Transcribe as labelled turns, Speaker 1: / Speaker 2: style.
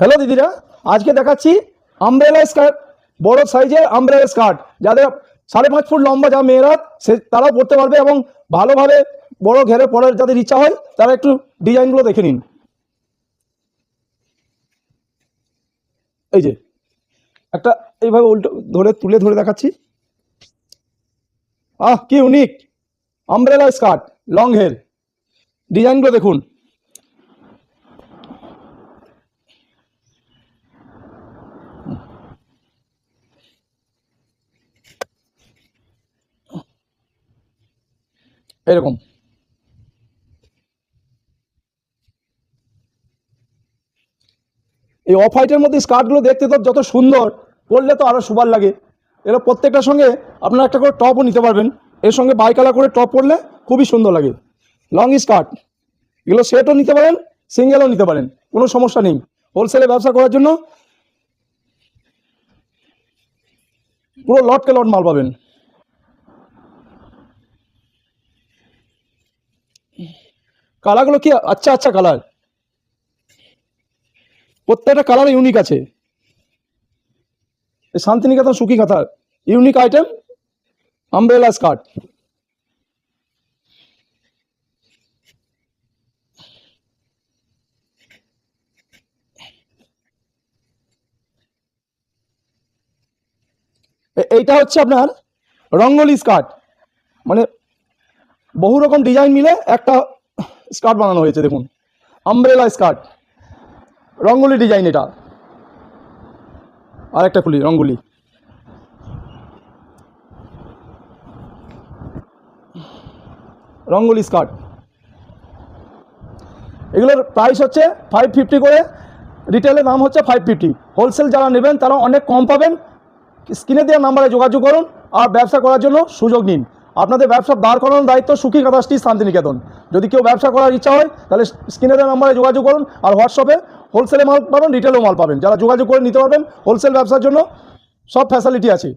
Speaker 1: Hello দিদিরা, আজকে দেখাচ্ছি আমব্রেলা স্কার্ট, বড় সাইজের আমব্রেলা স্কার্ট যাদের 5.5 ফুট লম্বা, যা মেয়েরা সে তারাও পরতে পারবে এবং ভালোভাবে বড় ঘেরে পরার যাদের ইচ্ছা হয় তারা একটু ডিজাইনগুলো দেখে নিন। এই যে একটা এইভাবে উল্টো তুলে ধরে দেখাচ্ছি। কি unique umbrella skirt, long hair, ডিজাইনগুলো দেখুন। এরকম এই অফ হোয়াইটের মধ্যে স্কার্টগুলো দেখতে তো যত সুন্দর, পরলে তো আরও সুবার লাগে। এরা প্রত্যেকটার সঙ্গে আপনারা একটা করে টপও নিতে পারবেন, এর সঙ্গে বাই কালার করে টপ পরলে খুবই সুন্দর লাগে। লং স্কার্ট এগুলো সেটও নিতে পারেন, সিঙ্গেলও নিতে পারেন, কোনো সমস্যা নেই। হোলসেলে ব্যবসা করার জন্য পুরো লটকে লট মাল পাবেন। কালারগুলো কি আচ্ছা আচ্ছা কালার, প্রত্যেকটা কালার ইউনিক আছে। শান্তিনিকেতন সুখী কাঁথার ইউনিক আইটেম আমব্রেলা স্কার্ট। এইটা হচ্ছে আপনার রঙ্গোলি স্কার্ট, মানে বহু রকম ডিজাইন মিলে একটা স্কার্ট বানানো হয়েছে। দেখুন আমব্রেলা স্কার্ট, রঙ্গোলি ডিজাইন। এটা আর একটা খুলি, রঙ্গোলি। রঙ্গোলি স্কার্ট এগুলোর প্রাইস হচ্ছে 550 করে, রিটেলের দাম হচ্ছে 550। হোলসেল যারা নেবেন তারা অনেক কম পাবেন। স্ক্রিনে দেওয়া নাম্বারে যোগাযোগ করুন আর ব্যবসা করার জন্য সুযোগ নিন। আপনাদের ব্যবসা দাঁড় করানোর দায়িত্ব সুখী কাঁথা স্টিচ শান্তিনিকেতন। যদি কেউ ব্যবসা করার ইচ্ছা হয় তাহলে স্ক্রিনে দেওয়া নাম্বারে যোগাযোগ করুন। আর হোয়াটসঅ্যাপে হোলসেলে মাল পাবেন, রিটেলও মাল পাবেন। যারা যোগাযোগ করে নিতে পারবেন, হোলসেল ব্যবসার জন্য সব ফ্যাসিলিটি আছে।